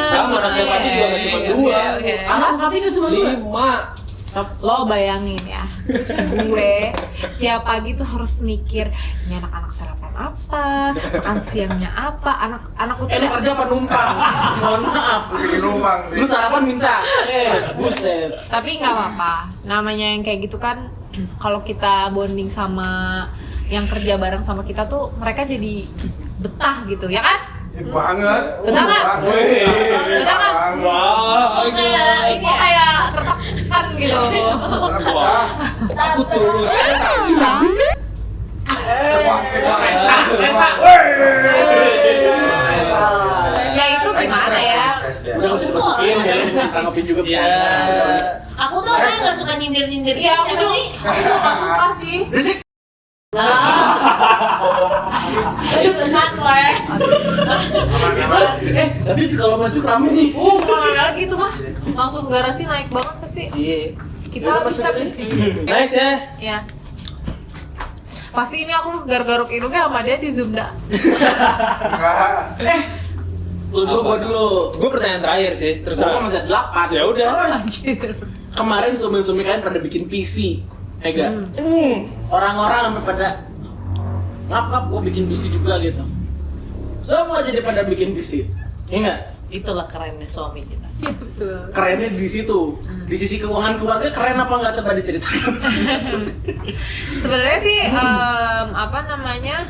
Kamu anak Tepati juga nggak cuma 2. Anak Tepati nggak cuma 2. 5. Lo bayangin ya, gue tiap pagi tuh harus mikir ini anak-anak sarapan apa, makan siangnya apa, anak Lu udah kerja apa numpang? Mohon maaf. Bikin numpang sih. Lu sarapan minta. Buset. tapi nggak apa-apa. Namanya yang kayak gitu kan, kalau kita bonding sama yang kerja bareng sama kita tuh mereka jadi betah gitu, ya kan? Banget. Betul nggak? Betul nggak? Wah, Kok kayak tertekan gitu. aku tulus. Ya itu gimana ya? Udah nggak usah dimasukin ya, kita tanggapin juga Ya. bercanda. Aku tuh orangnya nggak suka nyindir-nyindir. Iya, aku Siapa tuh sih? aku tuh nggak suka sih. Berisik. Tenang gue. Tapi kalau masuk rame nih. Mana lagi tuh mah? Langsung garasi naik banget pasti. Iya. Kita habis tapi. Next ya. Ya. Pasti ini aku garuk-garuk hidungnya sama dia di Zoom dah. Lu dulu, gua dulu. Gue pertanyaan terakhir sih. Terus Gua masih 8. ya udah. Kemarin sumi-sumi kalian pada bikin PC. Enggak. Orang-orang sampai pada ngap gua bikin PC juga gitu. Semua jadi pada bikin PC. Ingat, Itulah kerennya suami kita. kerennya di situ. Di sisi keuangan keluarga keren apa nggak, coba diceritakan. Sebenarnya sih apa namanya?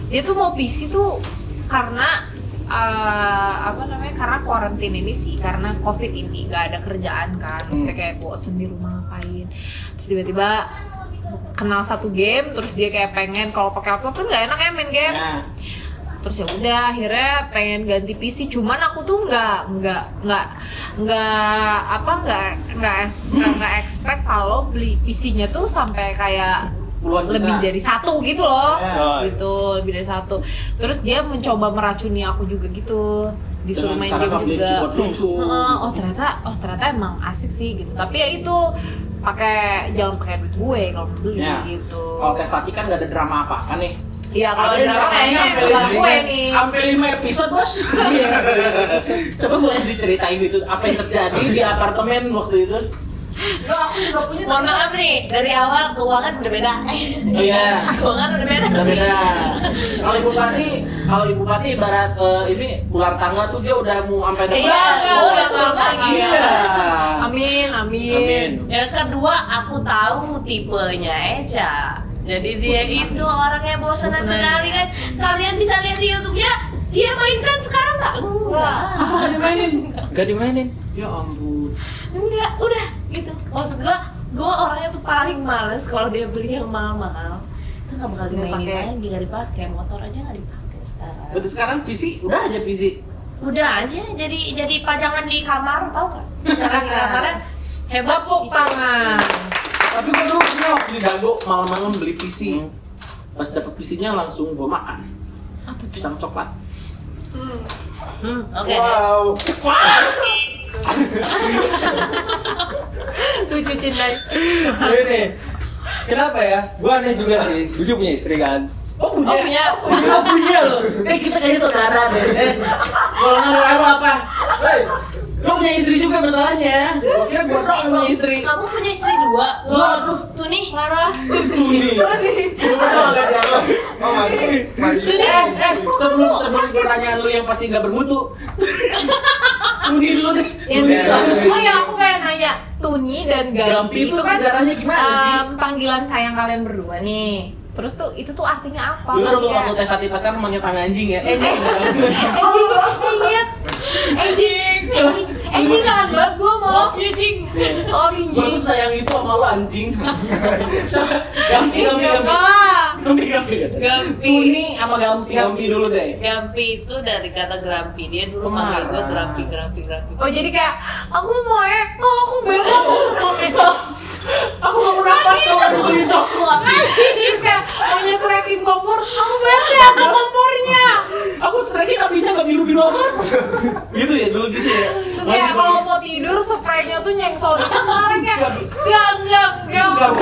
Dia tuh mau PC tuh karena apa namanya? Karena karantin ini sih, karena Covid ini nggak ada kerjaan kan. Maksudnya kayak bosen di rumah ngapain. Terus tiba-tiba kenal satu game, terus dia kayak pengen kalau pakai laptop kan nggak enak ya main game. Nah, Terus ya udah akhirnya pengen ganti PC, cuman aku tuh nggak expect kalau beli PC-nya tuh sampai kayak puluhan juta. lebih dari satu gitu loh, Ya. gitu lebih dari satu. Terus dia mencoba meracuni aku juga gitu, disuruh Dengan main cara game beli juga. keyboard lucu. Oh ternyata emang asik sih gitu. Tapi ya itu jangan pakai duit gue kalau mau beli Ya. gitu. Kalau Teh Fatih kan nggak ada drama apa-apa nih. Iya kalau Ada drama kayaknya sampai bukan lima- gue nih. Sampai 5 episode, Bos. Iya. Coba boleh diceritain gitu apa yang terjadi di apartemen waktu itu? Aku juga punya. Mohon maaf nih, dari awal keuangan udah beda. Oh iya. Keuangan udah beda. Udah beda. Kalau Ibu Pati ibarat ini ular tangga tuh dia udah mau sampai depan. Iya, udah turun lagi. Iya. Amin. Yang kedua, aku tahu tipenya Eca. Jadi dia itu orangnya bosanan sekali kan. Kalian bisa lihat di YouTube-nya, dia mainkan sekarang nggak? Enggak. Apa nggak dimainin? Gak dimainin. Ya ampun. Enggak, udah gitu. Maksud gua orangnya tuh paling males kalau dia beli yang mahal-mahal. Itu nggak bakal dimainin Dipakai. lagi, nggak dipakai. Motor aja nggak dipakai sekarang. Berarti sekarang PC udah aja PC. Udah aja, jadi pajangan di kamar, tau nggak? Pajangan di kamarnya hebat. Tepuk bisa. tangan. Tapi gue dulu pernah waktu di Dago malam-malam beli PC. Pas dapet PC-nya langsung gue makan. Apa tuh? Pisang coklat. Oke. Wow. Lucu cintai. Ini kenapa ya? Gue aneh juga sih. Gue punya istri kan. Oh punya? Gue punya loh. Kita kayaknya saudara deh. Golongan darah apa? Hei, lo punya istri juga masalahnya. Gue kira gue doang punya istri. Kamu punya istri 2? Waduh. Tuh nih, Lara. Tuni. Oh masih. Sebelum pertanyaan lu yang pasti nggak bermutu. Tuni dulu deh. Oh ya aku pengen nanya, Tuni dan Gampi Gampi itu itu kan sejarahnya gimana sih? panggilan sayang kalian berdua nih. Terus tuh itu tuh artinya apa? Dulu Maksudnya- waktu Teh Fatih pacaran mau nyetang anjing ya. Anjing jangan banget gue mau. Anjing. Oh Gue tuh anjing. sayang itu sama lu anjing. Gampi. Gampi. Tuni sama Gampi dulu deh. Gampi itu dari kata Grampi. Dia dulu manggil gue Grampi. Oh jadi kayak aku mau aku bebas. Aku nggak mau nafas kalau ada beli coklat. Terus kayak mau nyetrekin kompor, aku bebas ya aku kompornya. Aku sering apinya nggak biru-biru amat. Gitu ya dulu gitu ya. Terus kayak kalau loh, orangnya enggak.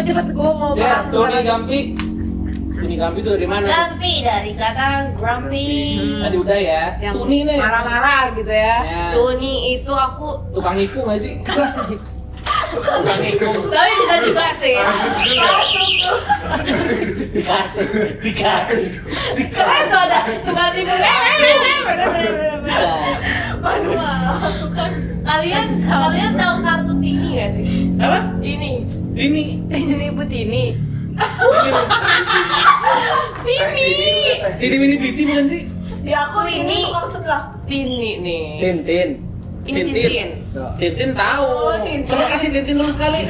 Cepet gue mau Ya, Tony Gampi. Ini Gampi tuh dari mana? Grumpy dari kata grumpy. Tadi udah ya. yang Tuni nih. marah-marah gitu ya. Ya. Tuni itu aku Tukang nipu nggak sih? Tukang nipu. tapi bisa juga sih. Dikasih. Keren tuh ada tukang tipu. Bener. Kalian tahu kartu Tini nggak sih? Apa? Ini Ini. Butini. Tini. Ini Biti bukan sih? Ya aku Ini. ini tukang sebelah. Tini nih. Tintin. Ini Tintin. Tintin tahu. Coba kasih Tintin dulu sekali.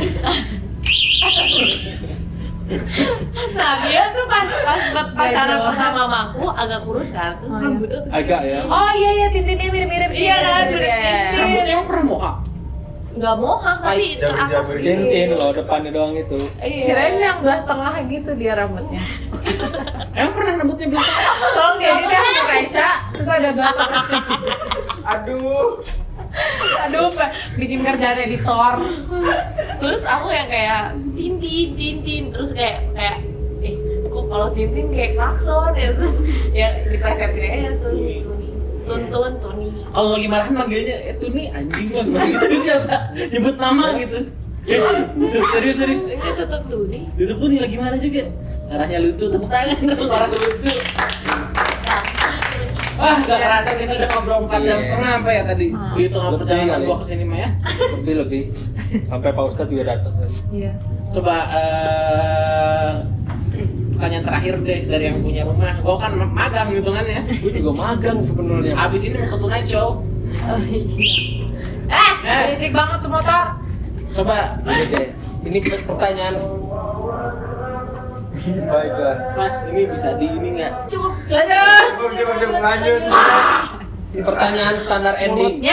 Nah dia tuh pas pacaran jelas. pertama sama aku agak kurus kan, terus Oh, iya. rambutnya tuh Agak ya. Oh iya Tintinnya mirip-mirip sih. Iya kan, Mirip, mirip ya. Tintin. Rambutnya emang pernah mohak? nggak mohak tapi ke atas Jabri-jabri. gitu. Tintin loh, depannya doang itu. Iya. Kirain yang belah tengah gitu dia rambutnya. Emang pernah rambutnya bilang? Tolong dia dia pakai kaca, terus ada belakang. Aduh, bikin kerjaan editor. Terus aku yang kayak Tintin, terus kayak kok kalau Tintin kayak klakson ya, terus ya diplesetin aja Tuni. Kalau lagi marahan manggilnya itu nih anjing bang gitu siapa nyebut nama gitu. Serius Ya tetep Tuni. itu pun nih lagi marah juga arahnya lucu tepuk tangan marah lucu. Gak kerasa kita udah ngobrol 4 jam setengah apa ya tadi dihitung sama Lebih perjalanan kali. gua kesini mah ya. Lebih. Sampai Pak Ustadz juga datang tadi. Iya. Coba pertanyaan terakhir deh dari yang punya rumah. Gua kan magang gitu kan ya. Gue juga magang sebenarnya. Abis ini mau ke Tonight Show. Oh iya. Berisik banget tuh motor. Coba Ini deh. Ini pertanyaan Baiklah. Mas ini bisa di ini nggak? Cukup lanjut. pertanyaan standar ending.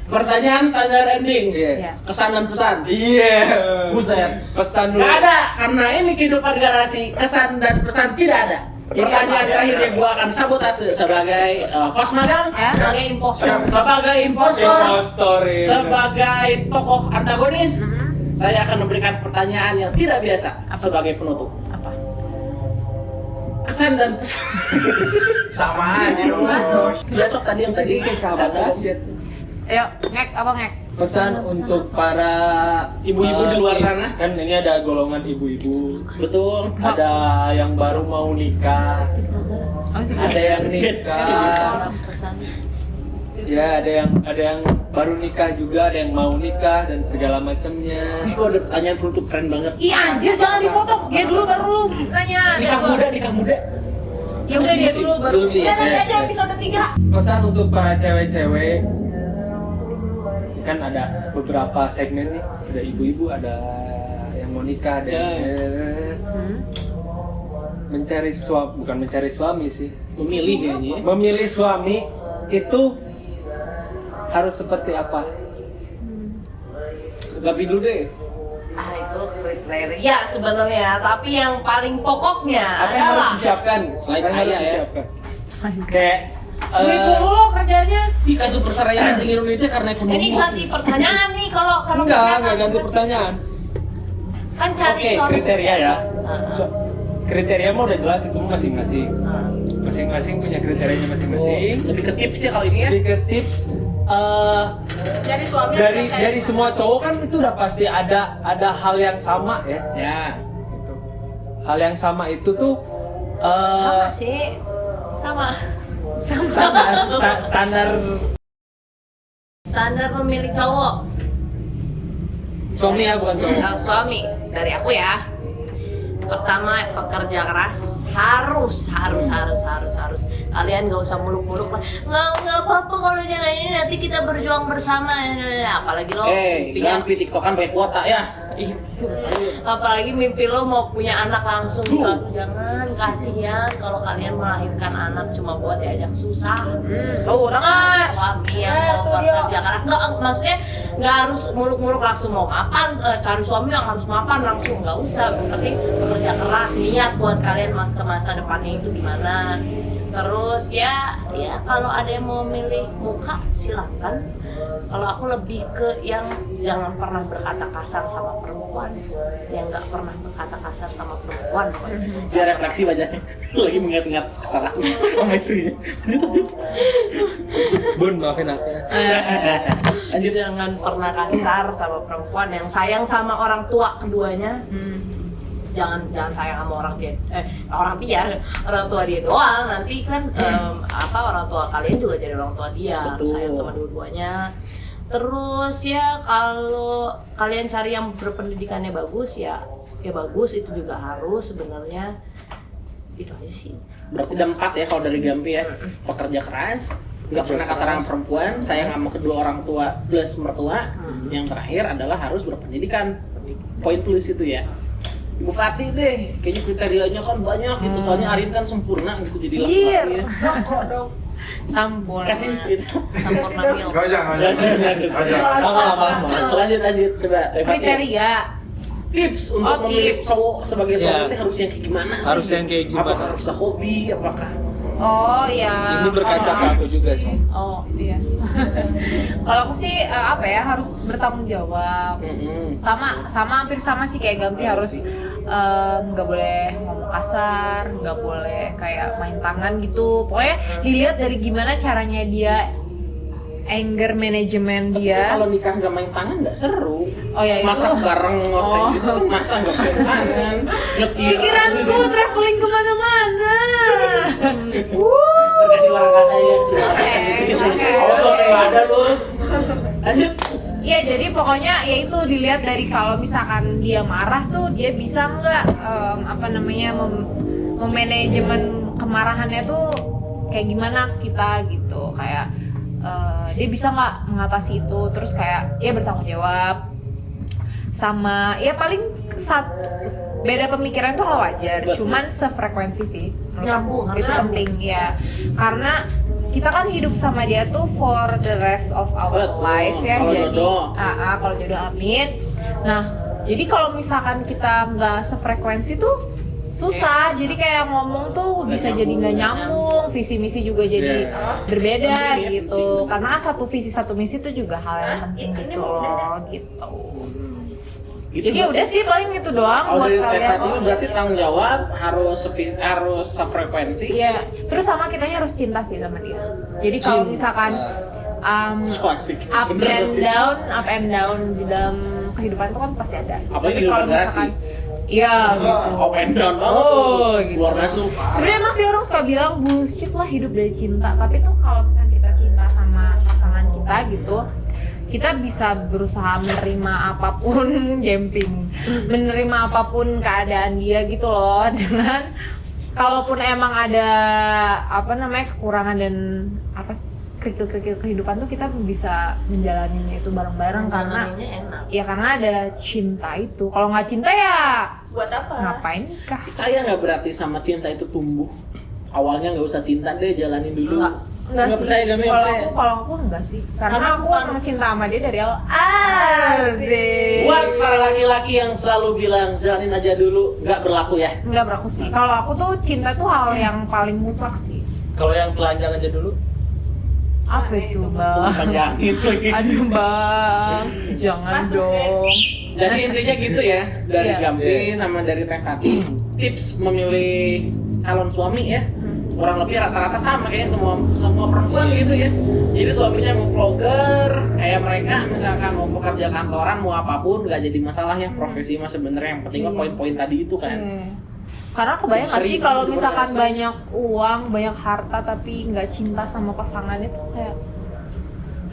Pertanyaan standar ending. Iya. Kesan dan pesan. Iya. Buset. Pesan dulu. Nggak ada, karena ini kehidupan garasi kesan dan pesan tidak ada. Pertanyaan terakhirnya gua akan sabotase sebagai host magang, Ya. Sebagai impostor. sebagai impostor, Impostor, iya. sebagai tokoh antagonis. Saya akan memberikan pertanyaan yang tidak biasa sebagai penutup. Apa? Kesan dan pesan. Sama aja dong. Besok tadi yang tadi Ini sahabat dahsyat. Ayo, ngek apa ngek? Pesan untuk para Ibu-ibu di luar sana. Kan ini ada golongan ibu-ibu. Betul. Ada yang baru mau nikah. Ada yang nikah. Ya, ada yang baru nikah juga, ada yang mau nikah dan segala macamnya. Ini gua ada pertanyaan penutup keren banget. Ih anjir jangan dipotong. Dia dulu baru lu nanya. Nikah muda. Ya udah dia dulu baru. Dulu dia. Nanti aja episode 3. Pesan untuk para cewek-cewek. Kan ada beberapa segmen nih, ada ibu-ibu, ada yang mau nikah, ada yang mencari suami, bukan mencari suami sih, Memilih kayaknya. memilih suami itu harus seperti apa? Gapi dulu deh. Itu kriteria sebenarnya, tapi yang paling pokoknya Apa yang harus adalah disiapkan? Selain Apa yang harus kaya ya. disiapkan? Kayak Duit dulu lo kerjanya. Ih, kasus perceraian di Indonesia karena ekonomi. ini ganti pertanyaan nih kalau enggak ganti pertanyaan. kan cari Oke, suami kriteria ya. Nah, Kriteria mah udah jelas itu masing-masing. Masing-masing punya kriterianya masing-masing. Lebih ke tips ya kali ini ya. Lebih ke tips Jadi suami dari semua cowok kan itu udah pasti ada hal yang sama ya. Ya. Gitu. Hal yang sama itu tuh sama sih sama standar pemilik cowok suami ya bukan cowok. suami dari aku ya. Pertama, pekerja keras harus kalian gak usah muluk-muluk lah, nggak apa-apa kalau dia nggak ini, nanti kita berjuang bersama, apalagi lo Gampi tiktokan pakai kuota ya. Iya. Apalagi mimpi lo mau punya anak langsung gitu. Aduh, jangan, kasihan kalau kalian melahirkan anak cuma buat diajak susah. Oh, udah kan. Suami yang mau bekerja keras, nggak, maksudnya nggak harus muluk-muluk langsung mau mapan, cari suami yang harus mapan langsung, nggak usah. Tapi bekerja keras, niat buat kalian ke masa depannya itu gimana. Terus ya kalau ada yang mau milih muka silakan. Kalau aku lebih ke yang jangan pernah berkata kasar sama perempuan, yang nggak pernah berkata kasar sama perempuan. Dia refleksi wajahnya lagi mengingat-ingat kesalahan sama istrinya. Bun, maafin aku ya. Lanjut. Jangan pernah kasar sama perempuan, yang sayang sama orang tua keduanya. Jangan sayang sama orang tua dia doang, nanti kan orang tua kalian juga jadi orang tua dia. Betul. Sayang sama dua-duanya. Terus ya kalau kalian cari yang berpendidikannya bagus ya bagus, itu juga harus sebenarnya. Itu aja sih. Berarti ada 4 ya kalau dari Gampi ya. Pekerja keras, nggak pernah kasar sama perempuan, sayang sama kedua orang tua plus mertua. Yang terakhir adalah harus berpendidikan. Poin tulis itu ya. Ibu Fatih deh, kayaknya kriterianya kan banyak gitu. Soalnya Arin kan sempurna gitu jadi laki ya. Sampurna. Kasih gitu. Sampurna mil. Gak usah. Lanjut coba. Kriteria. Tips untuk memilih tips. cowok sebagai suami Ya. itu harus yang kayak gimana sih? Harus yang kayak gimana? Apakah harus hobi? Apakah Oh ya. Ini berkaca ke aku juga sih. Oh iya. Kalau aku sih harus bertanggung jawab. Sama hampir sama sih kayak Gampi, harus nggak boleh ngomong kasar, nggak boleh kayak main tangan gitu. Pokoknya dilihat dari gimana caranya dia, anger management dia. kalau nikah nggak main tangan nggak seru. Oh ya itu. Masak bareng ngoseng gitu, masa nggak main tangan? Nyetir. Pikiranku traveling kemana-mana. Terkasih langkah saya, silakan gitu. Oke. Awas lo nggak ada lo. Lanjut. Iya, jadi pokoknya ya itu dilihat dari kalau misalkan dia marah tuh dia bisa nggak memanajemen kemarahannya tuh kayak gimana ke kita gitu, kayak dia bisa nggak mengatasi itu, terus kayak ya bertanggung jawab, sama ya paling beda pemikiran itu hal wajar, cuman sefrekuensi sih menurut aku itu penting ya, karena kita kan hidup sama dia tuh for the rest of our Betul. life ya. Kalau Jadi jodoh. kalau jodoh amin. Nah jadi kalau misalkan kita nggak sefrekuensi tuh susah, jadi kayak ngomong tuh bisa jadi nggak nyambung, visi misi juga jadi berbeda Penting ya, gitu, penting. karena satu visi satu misi itu juga hal yang penting gitu loh gitu. Gitu. Jadi udah sih paling itu doang Kalau buat dari kalian. Tefat ini berarti tanggung jawab harus sefrekuensi. Iya, terus sama kitanya harus cinta sih sama dia. Jadi kalau misalkan So asik. up Bener, and down di dalam kehidupan itu kan pasti ada. Apalagi Tapi di kalau luar garasi. misalkan iya gitu. Up and down banget. Oh, gitu. Luar masuk. Sebenarnya masih orang suka bilang bullshit lah hidup dari cinta, tapi tuh kalau misalnya kita cinta sama pasangan kita gitu, kita bisa berusaha menerima apapun menerima apapun keadaan dia gitu loh, dengan kalaupun emang ada kekurangan dan kerikil-kerikil kehidupan tuh kita bisa menjalaninya itu bareng-bareng karena enak. ya karena ada cinta itu. Kalau nggak cinta ya Buat apa? ngapain nikah? Percaya nggak berarti sama cinta itu tumbuh? Awalnya nggak usah cinta deh, jalanin dulu. Enggak sih. percaya, gak percaya. Kalau aku enggak sih. Karena aku emang cinta sama dia dari awal. Asik. Buat para laki-laki yang selalu bilang jalanin aja dulu, nggak berlaku ya. Enggak berlaku sih. Kalau aku tuh cinta tuh hal yang paling mutlak sih. Kalau yang telanjang aja dulu. Apa itu, Bang? Panjangin lagi. Aduh, Bang. Jangan dong. Jadi intinya gitu ya, dari Iya. Gampi sama dari Tefati. Tips memilih calon suami ya, kurang lebih rata-rata sama kayaknya semua perempuan gitu ya. Jadi suaminya mau vlogger kayak mereka, misalkan mau pekerja kantoran, mau apapun nggak jadi masalah ya, profesi mah sebenarnya yang penting mah Iya. poin-poin tadi itu kan. Karena kebayang nggak sih Sering kalau luar misalkan biasa. banyak uang, banyak harta tapi nggak cinta sama pasangannya tuh kayak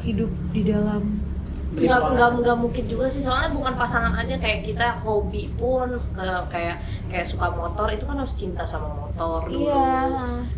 hidup di dalam Nggak mungkin juga sih, soalnya bukan pasangan aja, kayak kita hobi pun kayak suka motor itu kan harus cinta sama motor dulu. iya.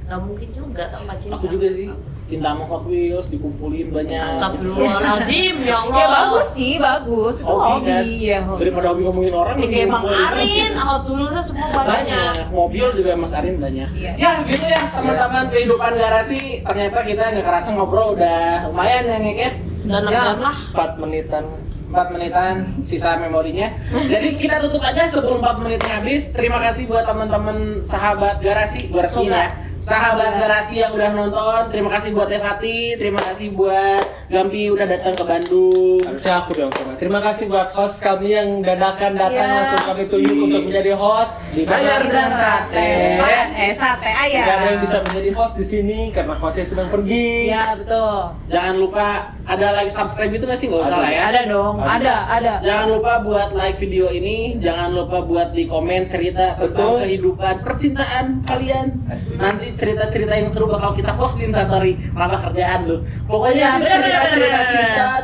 Nggak mungkin juga tanpa cinta. Aku juga sih cinta sama Hot Wheels, dikumpulin banyak. Astagfirullahaladzim, ya Allah. Ya bagus sih, bagus. Itu hobi, kan? ya hobi. Daripada hobi ngomongin orang, Ya, kayak Bang ngumpulin. Arin, Hot Wheels semua banyak. Banyak, mobil juga Mas Arin banyak. Iya. Ya gitu ya teman-teman, kehidupan garasi. Ternyata kita nggak kerasa ngobrol udah lumayan ya Ngek ya. Dan jam lah. 4 menitan. 4 menitan sisa memorinya. Jadi kita tutup aja sebelum 4 menit habis. Terima kasih buat teman-teman sahabat garasi ini ya. sahabat garasi yang udah nonton. Terima kasih buat Evati, terima kasih buat Gampi udah datang ke Bandung. Harusnya aku dong. Terima kasih buat host kami yang dadakan datang langsung kami tunjuk untuk menjadi host. Dibayar dengan sate. Sate ayam. Tidak ada yang bisa menjadi host di sini karena hostnya sedang pergi. Iya betul. Jangan lupa ada like subscribe itu nggak sih, nggak usah lah ya. Ada dong. Ada. Jangan lupa buat like video ini, jangan lupa buat di komen cerita tentang kehidupan percintaan kalian. Nanti cerita-cerita yang seru bakal kita post di Instastory. Nambah kerjaan lu. Pokoknya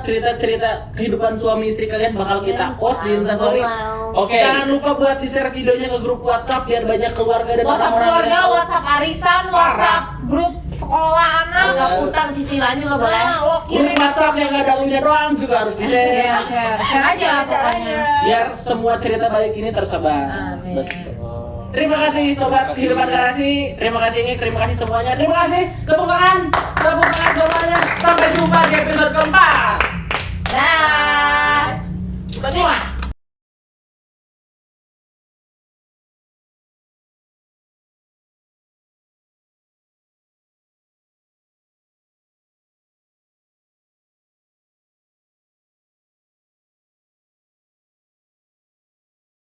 cerita-cerita kehidupan suami istri kalian bakal kita post di Instastory. Oke. Jangan lupa buat di-share videonya ke grup WhatsApp biar banyak keluarga dan WhatsApp orang-orang keluarga, yang tahu. WhatsApp arisan, WhatsApp grup sekolah anak. WhatsApp utang cicilan juga boleh. Nah, lo Grup kirim WhatsApp yang gak ada lunya doang juga harus di-share. Iya, share aja pokoknya. Biar semua cerita baik ini tersebar. Amin. Betul. Terima kasih sobat kehidupan garasi. Terima kasih Ingik, terima kasih semuanya. Terima kasih. Tepuk tangan semuanya. Sampai jumpa di episode keempat.